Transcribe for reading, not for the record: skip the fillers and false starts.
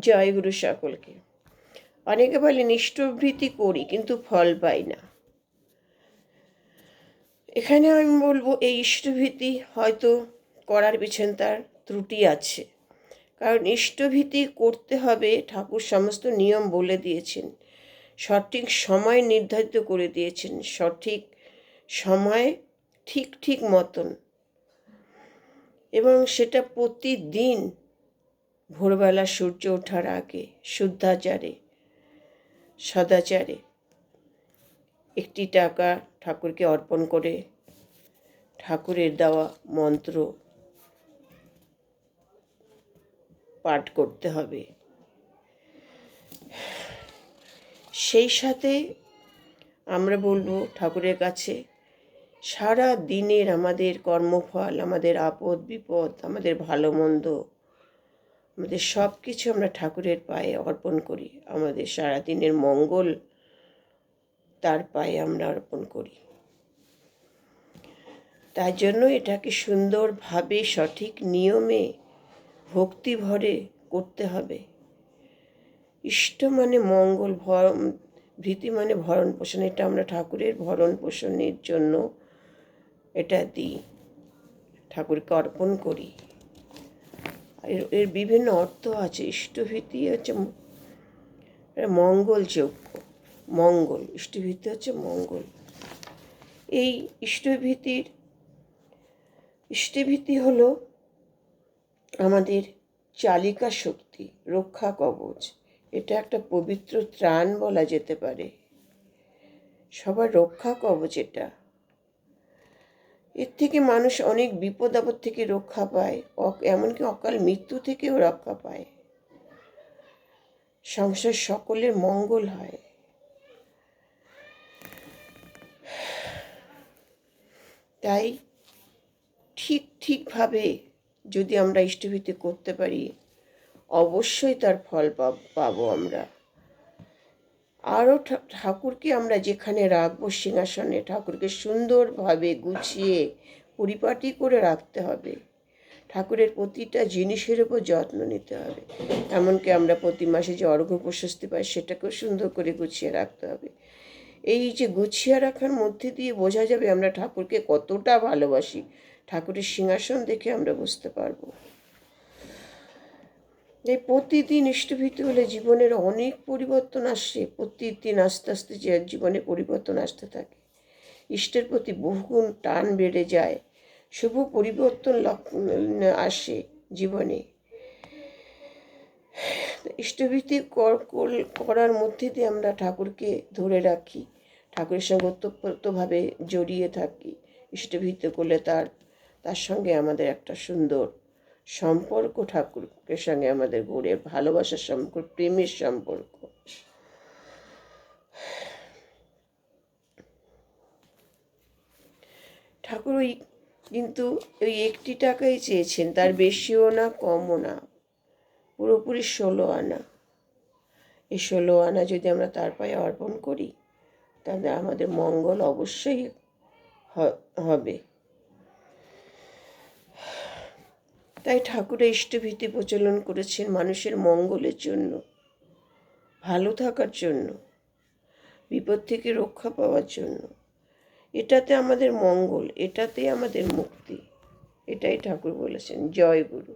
জয় গুরু সকলকে। অনেকে বলেন ইষ্টভৃতি করি কিন্তু ফল পাই না। এখানে আমি বলবো এই ইষ্টভীতি হয়তো করার পিছনে তার ত্রুটি আছে। কারণ ইষ্টভীতি করতে হবে, ঠাকুর সমস্ত নিয়ম বলে দিয়েছেন, সঠিক সময় নির্ধারিত করে দিয়েছেন, সঠিক সময় ঠিক ঠিক মতন, এবং সেটা প্রতিদিন ভোরবেলা সূর্য ওঠার আগে শুদ্ধাচারে সদাচারে একটি টাকা ঠাকুরকে অর্পণ করে ঠাকুরের দেওয়া মন্ত্র পাঠ করতে হবে। সেই সাথে আমরা বলবো ঠাকুরের কাছে সারা দিনের আমাদের কর্মফল, আমাদের আপদ বিপদ, আমাদের ভালো মন্দ, আমাদের সব কিছু আমরা ঠাকুরের পায়ে অর্পণ করি। আমাদের সারা দিনের মঙ্গল তার পায়ে আমরা অর্পণ করি। তাই জন্য এটাকে সুন্দরভাবে সঠিক নিয়মে ভক্তি ভরে করতে হবে। ইষ্ট মানে মঙ্গল, ভীতি মানে ভরণ পোষণ। এটা আমরা ঠাকুরের ভরণ পোষণের জন্য এটা দিই, ঠাকুরকে অর্পণ করি। এর বিভিন্ন অর্থ আছে। ইষ্টভীতি হচ্ছে মঙ্গল যজ্ঞ, মঙ্গল। ইষ্টভীতি হচ্ছে মঙ্গল। এই ইষ্টভীতি হলো আমাদের চালিকা শক্তি, রক্ষা কবচ। এটা একটা পবিত্র ত্রাণ বলা যেতে পারে, সবার রক্ষা কবচ এটা। এর থেকে মানুষ অনেক বিপদ আপদ থেকে রক্ষা পায়, এমনকি অকাল মৃত্যু থেকেও রক্ষা পায়। সংসার সকলের মঙ্গল হয়। তাই ঠিকভাবে যদি আমরা ইষ্টভীতি করতে পারি, অবশ্যই তার ফল পাবো আমরা। আরও ঠাকুরকে আমরা যেখানে রাখবো সিংহাসনে, ঠাকুরকে সুন্দরভাবে গুছিয়ে পরিপাটি করে রাখতে হবে। ঠাকুরের প্রতিটা জিনিসের উপর যত্ন নিতে হবে। এমনকি আমরা প্রতি মাসে যে অর্ঘ্য প্রশস্তি পাই সেটাকেও সুন্দর করে গুছিয়ে রাখতে হবে। এই যে গুছিয়ে রাখার মধ্যে দিয়ে বোঝা যাবে আমরা ঠাকুরকে কতটা ভালোবাসি। ঠাকুরের সিংহাসন দেখে আমরা বুঝতে পারবো। এই প্রতিদিন ইষ্টভীতি হলে জীবনের অনেক পরিবর্তন আসে। প্রতিদিন আস্তে আস্তে যে জীবনে পরিবর্তন আসতে থাকে, ইষ্টের প্রতি বহুগুণ টান বেড়ে যায়, শুভ পরিবর্তন আসে জীবনে। ইষ্টভীতি করার মধ্যে দিয়ে আমরা ঠাকুরকে ধরে রাখি, ঠাকুরের সঙ্গে ওতপ্রোতভাবে জড়িয়ে থাকি। ইষ্টভীতি করলে তার সঙ্গে আমাদের একটা সুন্দর সম্পর্ক, ঠাকুরের সঙ্গে আমাদের গড়ে ভালোবাসার সম্পর্ক, প্রেমের সম্পর্ক। ঠাকুর কিন্তু ওই 1 টাকাই চেয়েছেন, তার বেশিও না কমও না, পুরোপুরি 16 আনা। এই 16 আনা যদি আমরা তার পায়ে অর্পণ করি তাহলে আমাদের মঙ্গল অবশ্যই হবে। তাই ঠাকুর ইষ্টভীতি প্রচলন করেছেন মানুষের মঙ্গলের জন্য, ভালো থাকার জন্য, বিপদ থেকে রক্ষা পাওয়ার জন্য। এটাতে আমাদের মঙ্গল, এটাতে আমাদের মুক্তি। এটাই ঠাকুর বলেছেন। জয় গুরু।